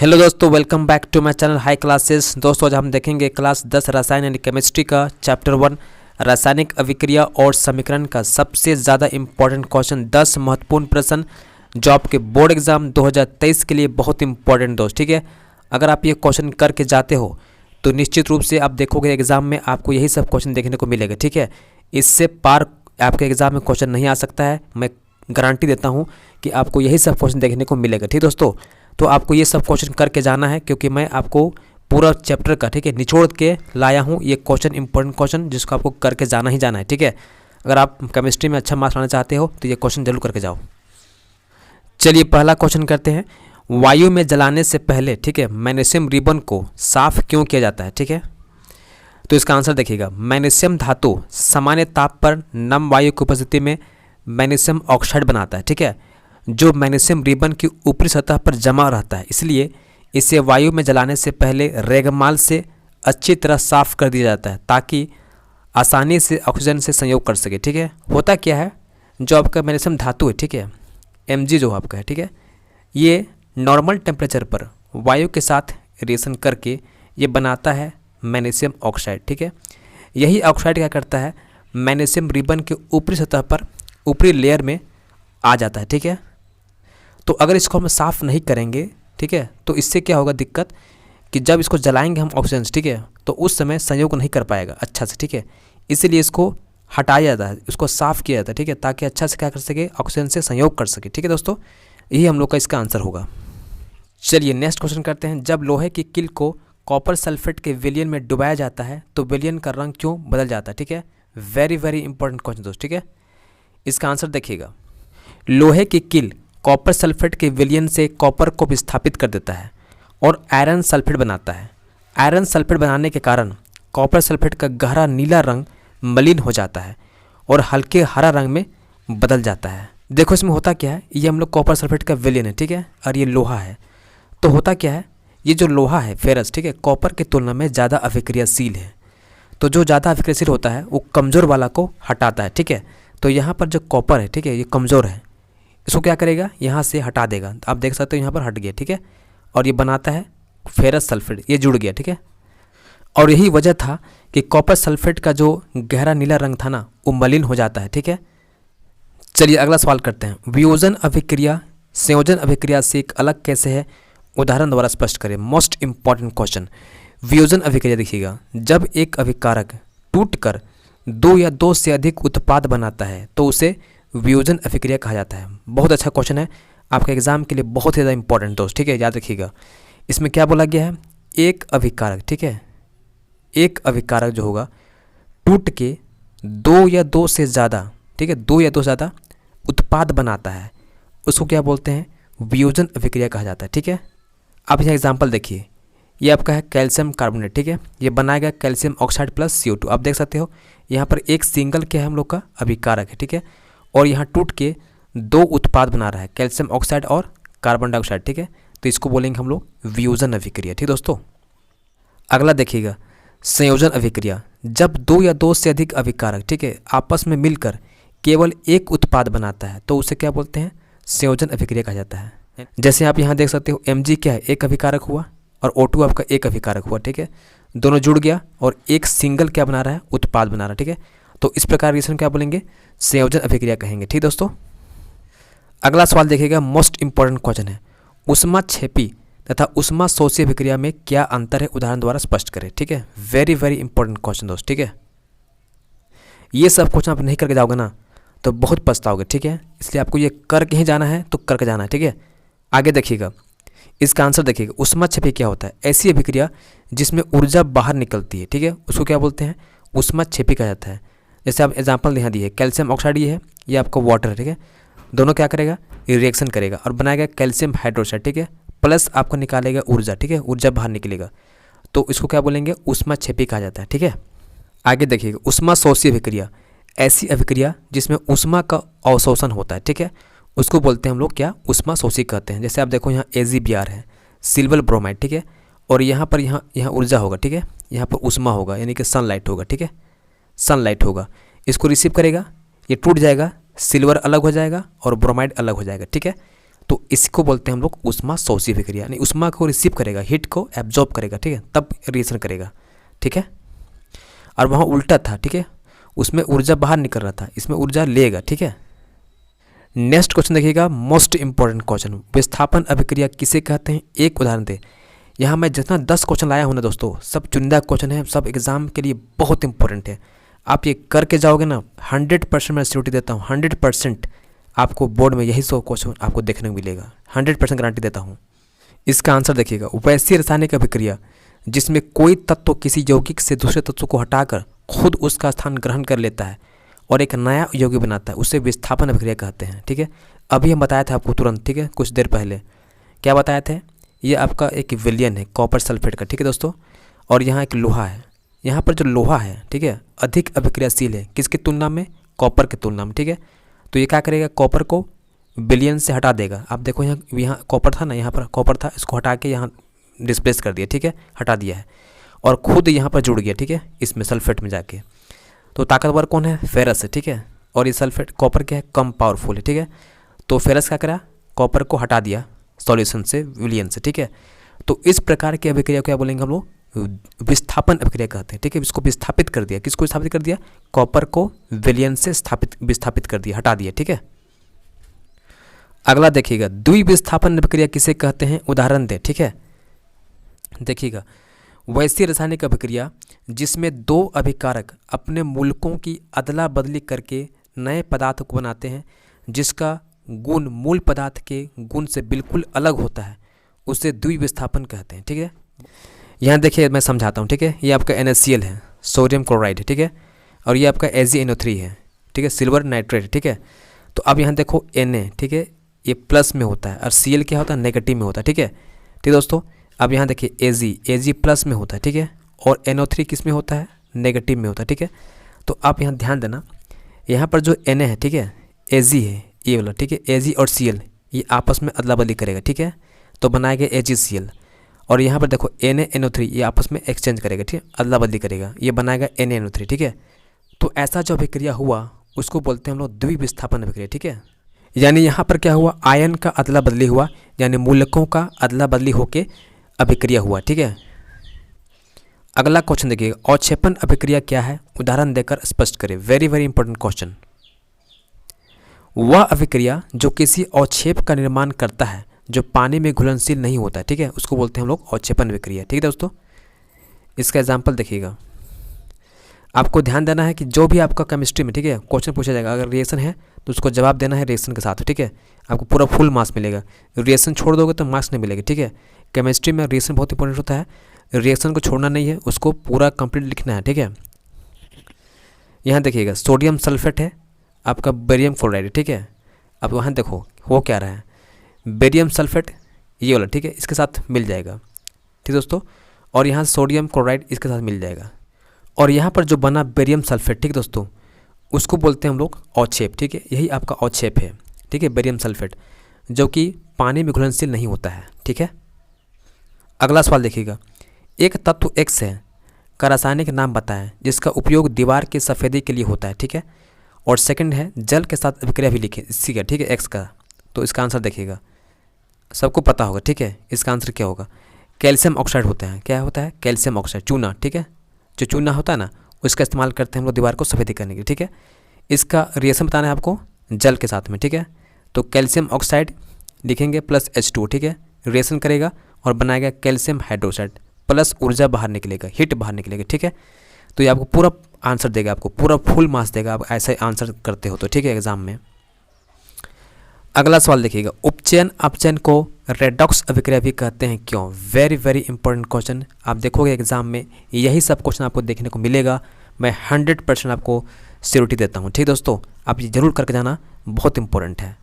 Hello दोस्तों, welcome back to my channel High Classes. दोस्तों आज हम देखेंगे क्लास 10 रसायन यानी केमिस्ट्री का चैप्टर 1 रासायनिक अभिक्रिया और समीकरण का सबसे ज़्यादा इंपॉर्टेंट क्वेश्चन 10 महत्वपूर्ण प्रश्न जो आपके बोर्ड एग्जाम 2023 के लिए बहुत इंपॉर्टेंट दोस्त। ठीक है, अगर आप ये क्वेश्चन करके जाते हो तो निश्चित रूप से आप देखोगे एग्जाम में आपको यही सब क्वेश्चन देखने को मिलेगा। ठीक है, इससे पार आपके एग्जाम में क्वेश्चन नहीं आ सकता है, मैं गारंटी देता हूँ कि आपको यही सब क्वेश्चन देखने को मिलेगा। ठीक दोस्तों, तो आपको ये सब क्वेश्चन करके जाना है क्योंकि मैं आपको पूरा चैप्टर का ठीक है निचोड़ के लाया हूँ ये क्वेश्चन, इंपॉर्टेंट क्वेश्चन जिसको आपको करके जाना ही जाना है। ठीक है, अगर आप केमिस्ट्री में अच्छा मार्क्स लाना चाहते हो तो ये क्वेश्चन जरूर करके जाओ। चलिए पहला क्वेश्चन करते हैं। वायु में जलाने से पहले ठीक है मैग्नीशियम रिबन को साफ क्यों किया जाता है? ठीक है, तो इसका आंसर देखिएगा। मैग्नीशियम धातु सामान्य ताप पर नम वायु की उपस्थिति में मैग्नीशियम ऑक्साइड बनाता है। ठीक है, जो मैग्नीशियम रिबन की ऊपरी सतह पर जमा रहता है, इसलिए इसे वायु में जलाने से पहले रेगमाल से अच्छी तरह साफ कर दिया जाता है ताकि आसानी से ऑक्सीजन से संयोग कर सके। ठीक है, होता क्या है, जो आपका मैग्नीशियम धातु है ठीक है Mg जो आपका है ठीक है, ये नॉर्मल टेम्परेचर पर वायु के साथ रिएक्शन करके ये बनाता है मैग्नीशियम ऑक्साइड। ठीक है, यही ऑक्साइड क्या करता है, मैग्नीशियम रिबन के ऊपरी सतह पर ऊपरी लेयर में आ जाता है। ठीक है, तो अगर इसको हम साफ़ नहीं करेंगे ठीक है तो इससे क्या होगा दिक्कत कि जब इसको जलाएंगे हम ऑक्सीजन ठीक है तो उस समय संयोग नहीं कर पाएगा अच्छा से। ठीक है, इसीलिए इसको हटाया जाता है, इसको साफ़ किया जाता है ठीक है, ताकि अच्छा से क्या कर सके, ऑक्सीजन से संयोग कर सके। ठीक है दोस्तों, यही हम लोग का इसका आंसर होगा। चलिए नेक्स्ट क्वेश्चन करते हैं। जब लोहे की किल को कॉपर सल्फेट के विलयन में डुबाया जाता है तो विलयन का रंग क्यों बदल जाता है? ठीक है, वेरी वेरी इंपॉर्टेंट क्वेश्चन दोस्त। ठीक है, इसका आंसर देखिएगा। लोहे की किल कॉपर सल्फेट के विलयन से कॉपर को विस्थापित कर देता है और आयरन सल्फेट बनाता है। आयरन सल्फेट बनाने के कारण कॉपर सल्फेट का गहरा नीला रंग मलिन हो जाता है और हल्के हरा रंग में बदल जाता है। देखो इसमें होता क्या है, ये हम लोग कॉपर सल्फेट का विलयन है ठीक है, और ये लोहा है। तो होता क्या है, ये जो लोहा है फेरस ठीक है कॉपर की तुलना में ज़्यादा अभिक्रियाशील है। तो जो ज़्यादा अभिक्रियाशील होता है वो कमज़ोर वाला को हटाता है। ठीक है, तो यहाँ पर जो कॉपर है ठीक है ये कमज़ोर है, इसको क्या करेगा, यहाँ से हटा देगा। आप देख सकते हो यहाँ पर हट गया ठीक है, और ये बनाता है फेरस सल्फेट, ये जुड़ गया। ठीक है, और यही वजह था कि कॉपर सल्फेट का जो गहरा नीला रंग था ना वो मलिन हो जाता है। ठीक है, चलिए अगला सवाल करते हैं। वियोजन अभिक्रिया संयोजन अभिक्रिया से एक अलग कैसे है, उदाहरण द्वारा स्पष्ट करें। Most important question. वियोजन अभिक्रिया देखिएगा, जब एक अभिकारक टूटकर दो या दो से अधिक उत्पाद बनाता है तो उसे वियोजन अभिक्रिया कहा जाता है। बहुत अच्छा क्वेश्चन है, आपके एग्जाम के लिए बहुत ही ज़्यादा इंपॉर्टेंट दोस्त। ठीक है, याद रखिएगा। इसमें क्या बोला गया है, एक अभिकारक ठीक है, एक अभिकारक जो होगा टूट के दो या दो से ज़्यादा ठीक है, दो या दो से ज़्यादा उत्पाद बनाता है, उसको क्या बोलते हैं, वियोजन अभिक्रिया कहा जाता है। ठीक है, आप यहाँ एग्जाम्पल देखिए, ये आपका है कैल्शियम कार्बोनेट ठीक है, ये बनाएगा कैल्शियम ऑक्साइड प्लस CO2। आप देख सकते हो यहाँ पर एक सिंगल क्या है हम लोग का अभिकारक है ठीक है, और यहाँ टूट के दो उत्पाद बना रहा है कैल्शियम ऑक्साइड और कार्बन डाइऑक्साइड। ठीक है, तो इसको बोलेंगे हम लोग वियोजन अभिक्रिया। ठीक दोस्तों, अगला देखिएगा संयोजन अभिक्रिया। जब दो या दो से अधिक अभिकारक ठीक है आपस में मिलकर केवल एक उत्पाद बनाता है तो उसे क्या बोलते हैं, संयोजन अभिक्रिया कहा जाता है। जैसे आप यहाँ देख सकते हो Mg क्या है, एक अभिकारक हुआ, और O2 आपका एक अभिकारक हुआ। ठीक है, दोनों जुड़ गया और एक सिंगल क्या बना रहा है, उत्पाद बना रहा है। ठीक है, तो इस प्रकार रिएक्शन क्या बोलेंगे, संयोजन अभिक्रिया कहेंगे। ठीक दोस्तों, अगला सवाल देखिएगा, मोस्ट इंपॉर्टेंट क्वेश्चन है। ऊष्मा क्षेपी तथा ऊष्मा शोषी अभिक्रिया में क्या अंतर है, उदाहरण द्वारा स्पष्ट करें। ठीक है, वेरी वेरी इंपॉर्टेंट क्वेश्चन दोस्त। ठीक है, ये सब क्वेश्चन आप नहीं करके जाओगे ना तो बहुत पछताओगे। ठीक है, इसलिए आपको ये करके ही जाना है तो करके जाना है। ठीक है, आगे देखिएगा, इसका आंसर देखिएगा। ऊष्मा क्षेपी क्या होता है, ऐसी अभिक्रिया जिसमें ऊर्जा बाहर निकलती है। ठीक है, उसको क्या बोलते हैं, ऊष्मा क्षेपी कहा जाता है। जैसे आप एग्जाम्पल यहाँ दिए, कैल्शियम ऑक्साइड ये है, ये आपका वाटर है। ठीक है, दोनों क्या करेगा, ये रिएक्शन करेगा और बनाएगा कैल्शियम हाइड्रोक्साइड। ठीक है, प्लस आपको निकालेगा ऊर्जा। ठीक है, ऊर्जा बाहर निकलेगा, तो इसको क्या बोलेंगे, ऊष्मा क्षेपी कहा जाता है। ठीक है, आगे देखिएगा, ऊष्मा शोषी अभिक्रिया, ऐसी अभिक्रिया जिसमें ऊष्मा का अवशोषण होता है। ठीक है, उसको बोलते हैं हम लोग क्या, ऊष्मा शोषी कहते हैं। जैसे आप देखो यहाँ AgBr है, सिल्वर ब्रोमाइड। ठीक है, और यहाँ पर यहाँ ऊर्जा होगा। ठीक है, यहाँ पर ऊष्मा होगा यानी कि सनलाइट होगा। ठीक है, सनलाइट होगा, इसको रिसीव करेगा, ये टूट जाएगा, सिल्वर अलग हो जाएगा और ब्रोमाइड अलग हो जाएगा। ठीक है, तो इसको बोलते हैं हम लोग उष्मा शोषी अभिक्रिया, यानी उष्मा को रिसीव करेगा, हीट को एब्जॉर्ब करेगा, ठीक है, तब रिएक्शन करेगा, ठीक है। और वहाँ उल्टा था, ठीक है, उसमें ऊर्जा बाहर निकल रहा था, इसमें ऊर्जा लेगा, ठीक है। नेक्स्ट क्वेश्चन देखिएगा, मोस्ट इंपॉर्टेंट क्वेश्चन, विस्थापन अभिक्रिया किसे कहते हैं, एक उदाहरण दे। यहाँ मैं जितना 10 क्वेश्चन लाया हूँ ना दोस्तों, सब चुनिंदा क्वेश्चन है, सब एग्जाम के लिए बहुत इंपॉर्टेंट है। आप ये करके जाओगे ना, 100% मैं सिक्योरिटी देता हूँ, 100% आपको बोर्ड में यही 100 क्वेश्चन आपको देखने को मिलेगा, 100% गारंटी देता हूँ। इसका आंसर देखिएगा, वैसी रासायनिक अभिक्रिया जिसमें कोई तत्व किसी यौगिक से दूसरे तत्व को हटाकर खुद उसका स्थान ग्रहण कर लेता है और एक नया यौगिक बनाता है, उसे विस्थापन अभिक्रिया कहते हैं, ठीक है। अभी हम बताया था आपको तुरंत, ठीक है, कुछ देर पहले क्या बताए थे, ये आपका एक विलयन है कॉपर सल्फेट का, ठीक है दोस्तों। और यहाँ एक लोहा है, यहाँ पर जो लोहा है, ठीक है, अधिक अभिक्रियाशील है किसकी तुलना में, कॉपर की तुलना में, ठीक है। तो ये क्या करेगा, कॉपर को विलयन से हटा देगा। आप देखो यहाँ कॉपर था ना, यहाँ पर कॉपर था, इसको हटा के यहाँ डिस्प्लेस कर दिया, ठीक है, हटा दिया है, और खुद यहाँ पर जुड़ गया, ठीक है, इसमें सल्फेट में जाके। तो ताकतवर कौन है, फेरस है, ठीक है। और ये सल्फेट कॉपर क्या है, कम पावरफुल है, ठीक है। तो फेरस क्या करा, कॉपर को हटा दिया सॉल्यूशन से, विलयन से, ठीक है। तो इस प्रकार की अभिक्रिया क्या बोलेंगे हम लोग, विस्थापन अभिक्रिया कहते हैं, ठीक है। इसको विस्थापित कर दिया, किसको विस्थापित कर दिया, कॉपर को विलयन से विस्थापित कर दिया, हटा दिया, ठीक है। अगला देखिएगा, द्विविस्थापन अभिक्रिया किसे कहते हैं, उदाहरण दें, ठीक है। देखिएगा, वैसी रासायनिक अभिक्रिया जिसमें दो अभिकारक अपने मूलकों की अदला बदली करके नए पदार्थ को बनाते हैं जिसका गुण मूल पदार्थ के गुण से बिल्कुल अलग होता है, उसे द्विविस्थापन कहते हैं, ठीक है। यहाँ देखिए मैं समझाता हूँ, ठीक है। ये आपका NaCl है, सोडियम क्लोराइड, ठीक है। और ये आपका AgNO3 है, ठीक है, सिल्वर नाइट्रेट, ठीक है। तो अब यहाँ देखो Na, ठीक है, ये प्लस में होता है, और Cl क्या होता है, नेगेटिव में होता है, ठीक है। ठीक दोस्तों, अब यहाँ देखिए Ag प्लस में होता है, ठीक है, और NO3 किस में होता है, नेगेटिव में होता है, ठीक है। तो आप यहाँ ध्यान देना, यहाँ पर जो Na है, ठीक है, Ag है ये वाला, ठीक है, Ag और Cl ये आपस में अदला बदली करेगा, ठीक है, तो बनाएगा AgCl। और यहाँ पर देखो NaNO3 ये आपस में एक्सचेंज करेगा, ठीक है, अदला बदली करेगा, ये बनाएगा NaNO3, ठीक है। तो ऐसा जो अभिक्रिया हुआ उसको बोलते हैं हम लोग द्विविस्थापन अभिक्रिया, ठीक है। यानी यहाँ पर क्या हुआ, आयन का अदला बदली हुआ, यानी मूलकों का अदला बदली होके अभिक्रिया हुआ, ठीक है। अगला क्वेश्चन देखिएगा, अवक्षेपण अभिक्रिया क्या है, उदाहरण देकर स्पष्ट करें। Very very important question. वह अभिक्रिया जो किसी अवक्षेप का निर्माण करता है जो पानी में घुलनशील नहीं होता है, ठीक है, उसको बोलते हैं हम लोग अवक्षेपण अभिक्रिया, ठीक है दोस्तों। इसका एग्जाम्पल देखिएगा, आपको ध्यान देना है कि जो भी आपका केमिस्ट्री में, ठीक है, क्वेश्चन पूछा जाएगा, अगर रिएक्शन है तो उसको जवाब देना है रिएक्शन के साथ, ठीक है, आपको पूरा फुल मार्क्स मिलेगा। रिएक्शन छोड़ दोगे तो मार्क्स नहीं मिलेगा, ठीक है। केमिस्ट्री में रिएक्शन बहुत इंपॉर्टेंट होता है, रिएक्शन को छोड़ना नहीं है, उसको पूरा कंप्लीट लिखना है, ठीक है। यहाँ देखिएगा, सोडियम सल्फेट है, आपका बेरियम क्लोराइड, ठीक है। अब वहाँ देखो हो क्या रहा है, बेरियम सल्फेट ये वाला, ठीक है, इसके साथ मिल जाएगा, ठीक दोस्तों। और यहाँ सोडियम क्लोराइड इसके साथ मिल जाएगा, और यहाँ पर जो बना बेरियम सल्फेट, ठीक दोस्तों, उसको बोलते हैं हम लोग अवक्षेप, ठीक है, यही आपका अवक्षेप है, ठीक है, बेरियम सल्फेट, जो कि पानी में घुलनशील नहीं होता है, ठीक है। अगला सवाल देखिएगा, एक तत्व X है का रासायनिक नाम बताएं जिसका उपयोग दीवार की सफ़ेदी के लिए होता है, ठीक है। और सेकंड है जल के साथ अभिक्रिया भी लिखें इसी का, ठीक है, X का। तो इसका आंसर देखिएगा, सबको पता होगा, ठीक है। इसका आंसर क्या होगा, कैल्शियम ऑक्साइड होता है, क्या होता है, कैल्शियम ऑक्साइड, चूना, ठीक है, जो चूना होता है ना उसका इस्तेमाल करते हैं हम लोग दीवार को सफ़ेदी करने के लिए, ठीक है। इसका रिएक्शन बताना है आपको जल के साथ में, ठीक है। तो कैल्शियम ऑक्साइड लिखेंगे प्लस H2, ठीक है, रिएक्शन करेगा और बनाएगा कैल्शियम हाइड्रोक्साइड, प्लस ऊर्जा बाहर निकलेगा, हीट बाहर निकलेगा, ठीक है। तो ये आपको पूरा आंसर देगा, आपको पूरा फुल मार्क्स देगा, आप ऐसा आंसर करते हो तो, ठीक है, एग्जाम में। अगला सवाल देखिएगा, उपचयन अपचयन को रेडॉक्स अभिक्रिया भी कहते हैं क्यों। वेरी वेरी इंपॉर्टेंट क्वेश्चन, आप देखोगे एग्जाम में यही सब क्वेश्चन आपको देखने को मिलेगा, मैं 100% आपको श्योरिटी देता हूँ, ठीक दोस्तों। आप ये जरूर करके जाना, बहुत इंपॉर्टेंट है।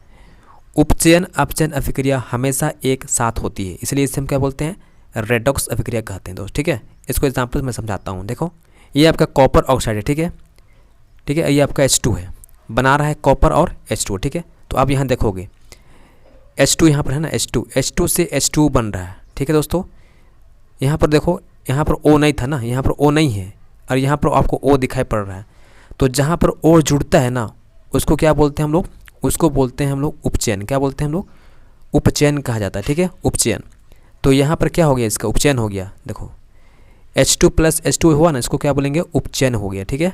उपचयन अपचयन अभिक्रिया हमेशा एक साथ होती है, इसलिए इसे हम क्या बोलते हैं, रेडॉक्स अभिक्रिया कहते हैं दोस्त, ठीक है। इसको एग्जाम्पल मैं समझाता हूँ। देखो ये आपका कॉपर ऑक्साइड है, ठीक है, ठीक है, ये आपका H2 है, बना रहा है कॉपर और H2, ठीक है। तो आप यहाँ देखोगे H2 यहाँ पर है ना, H2 से H2 बन रहा है, ठीक है दोस्तों। यहाँ पर देखो, यहाँ पर O नहीं था ना, यहाँ पर O नहीं है, और यहाँ पर आपको O दिखाई पड़ रहा है। तो जहाँ पर O जुड़ता है ना, उसको क्या बोलते हैं हम लोग, उसको बोलते हैं हम लोग उपचयन। क्या बोलते हैं हम लोग, उपचयन कहा जाता है, ठीक है, उपचयन। तो यहाँ पर क्या हो गया, इसका उपचयन हो गया। देखो H2 + H2 हुआ ना, इसको क्या बोलेंगे, उपचयन हो गया, ठीक है।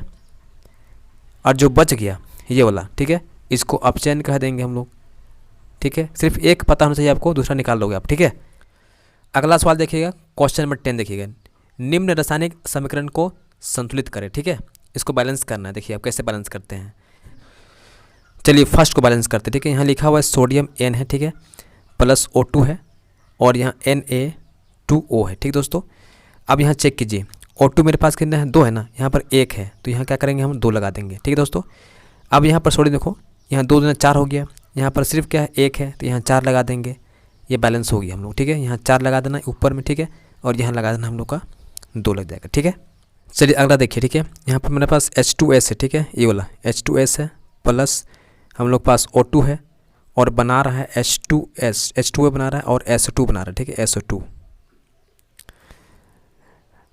और जो बच गया ये वाला, ठीक है, इसको अपचयन कह देंगे हम लोग, ठीक है। सिर्फ एक पता होना चाहिए आपको, दूसरा निकाल लोगे आप, ठीक है। अगला सवाल देखिएगा, क्वेश्चन नंबर 10 देखिएगा, निम्न रासायनिक समीकरण को संतुलित करें, ठीक है। इसको बैलेंस करना है, देखिए आप कैसे बैलेंस करते हैं। चलिए फर्स्ट को बैलेंस करते हैं, ठीक है। यहाँ लिखा हुआ है सोडियम N है, ठीक है, प्लस O2 है और यहाँ Na2O है, ठीक दोस्तों। अब यहाँ चेक कीजिए, O2 मेरे पास कितना है, 2 है ना, यहाँ पर 1 है, तो यहाँ क्या करेंगे हम 2 लगा देंगे, ठीक है दोस्तों। अब यहाँ पर सोडियम देखो, यहाँ 2 दूना 4 हो गया, यहाँ पर सिर्फ क्या है 1 है, तो यहाँ 4 लगा देंगे, ये बैलेंस हो गया हम लोग, ठीक है। यहाँ 4 लगा देना ऊपर में, ठीक है, और यहाँ लगा देना हम लोग का 2 लग जाएगा, ठीक है। चलिए अगला देखिए, ठीक है। यहाँ पर मेरे पास H2S है, ठीक है, ये वाला H2S है, प्लस हम लोग पास O2 है और बना रहा है H2S, H2O बना रहा है और SO2 बना रहा है, ठीक है, SO2।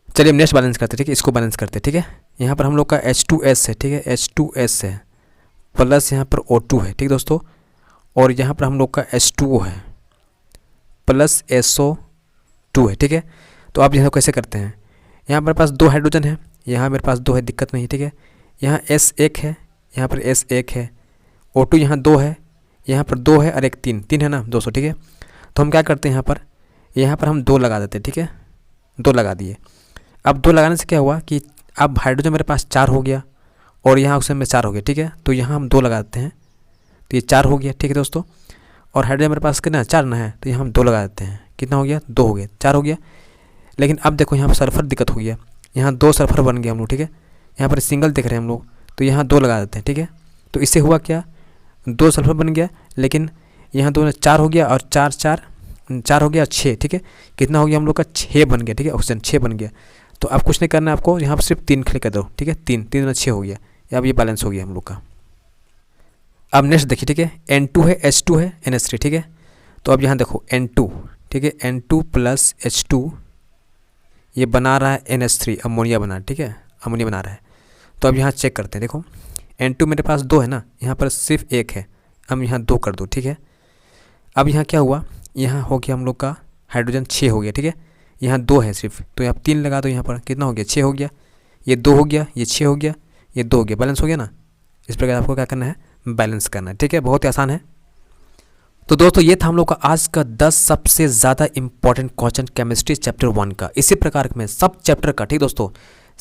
चलिए हम नेक्स्ट बैलेंस करते हैं, ठीक है, इसको बैलेंस करते हैं, ठीक है। यहाँ पर हम लोग का H2S है, ठीक है, H2S है, प्लस यहाँ पर O2 है, ठीक दोस्तों, और यहाँ पर हम लोग का H2O है प्लस SO2 है, ठीक है। तो आप यहाँ कैसे करते हैं, यहाँ मेरे पास 2 हाइड्रोजन है, यहाँ मेरे पास 2 है, दिक्कत नहीं, ठीक है। यहाँ S1 है, यहाँ पर S1 है, O2 यहाँ 2 है, यहाँ पर 2 है और एक 3 है ना, 200, ठीक है। तो हम क्या करते हैं, यहाँ पर हम 2 लगा देते हैं, ठीक है, 2 लगा दिए। अब 2 लगाने से क्या हुआ कि अब हाइड्रोजन मेरे पास 4 हो गया और यहाँ ऑक्सीजन में 4 हो गया, ठीक है। तो यहाँ हम 2 लगा देते हैं, तो ये 4 हो गया, ठीक है दोस्तों। और हाइड्रोजन मेरे पास कितना 4 ना है, तो यहाँ हम 2 लगा देते हैं, कितना हो गया, 2 हो गया, 4 हो गया। लेकिन अब देखो यहाँ पर सल्फर दिक्कत हो गया, यहाँ 2 सल्फर बन गया हम लोग, ठीक है। यहाँ पर सिंगल देख रहे हैं हम लोग, तो यहाँ 2 लगा देते हैं, ठीक है। तो इससे हुआ क्या, 2 सल्फर बन गया, लेकिन यहाँ 2 4 हो गया और 4 हो गया 6, ठीक है। कितना हो गया हम लोग का 6 बन गया, ठीक है, ऑक्सीजन 6 बन गया। तो अब कुछ नहीं करना है आपको, यहाँ पर सिर्फ 3 क्लिक कर दो, ठीक है, 3 6 हो गया, अब ये बैलेंस हो गया हम लोग का। अब नेक्स्ट देखिए, ठीक है, N2 है, H2 है, NH3, ठीक है। तो अब यहाँ देखो N2, ठीक है, N2 + H2 ये बना रहा है NH3, अमोनिया बना, ठीक है, अमोनिया बना रहा है। तो अब यहाँ चेक करते हैं, देखो N2 मेरे पास 2 है ना, यहाँ पर सिर्फ 1 है, हम यहाँ 2 कर दो, ठीक है। अब यहाँ क्या हुआ, यहाँ हो गया हम लोग का हाइड्रोजन 6 हो गया, ठीक है। यहाँ 2 है सिर्फ, तो यहाँ 3 लगा दो, यहाँ पर कितना हो गया, 6 हो गया, ये 2 हो गया, ये 6 हो गया, ये 2 हो गया, बैलेंस हो गया ना। इस प्रकार आपको क्या करना है, बैलेंस करना है, ठीक है, बहुत ही आसान है। तो दोस्तों ये था हम लोग का आज का 10 सबसे ज़्यादा इंपॉर्टेंट क्वेश्चन केमिस्ट्री चैप्टर 1 का। इसी प्रकार में सब चैप्टर का, ठीक दोस्तों,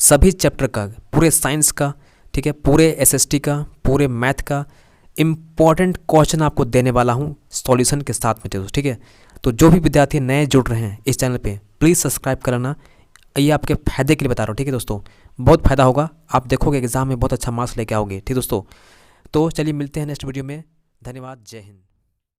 सभी चैप्टर का, पूरे साइंस का, ठीक है, पूरे SST का, पूरे मैथ का इम्पॉर्टेंट क्वेश्चन आपको देने वाला हूँ सॉल्यूशन के साथ में, दोस्तों, ठीक है। तो जो भी विद्यार्थी नए जुड़ रहे हैं इस चैनल पे प्लीज़ सब्सक्राइब करना, ये आपके फायदे के लिए बता रहा हूँ, ठीक है दोस्तों, बहुत फायदा होगा, आप देखोगे एग्जाम में बहुत अच्छा मार्क्स लेके आओगे, ठीक दोस्तों। तो चलिए मिलते हैं नेक्स्ट वीडियो में, धन्यवाद, जय हिंद।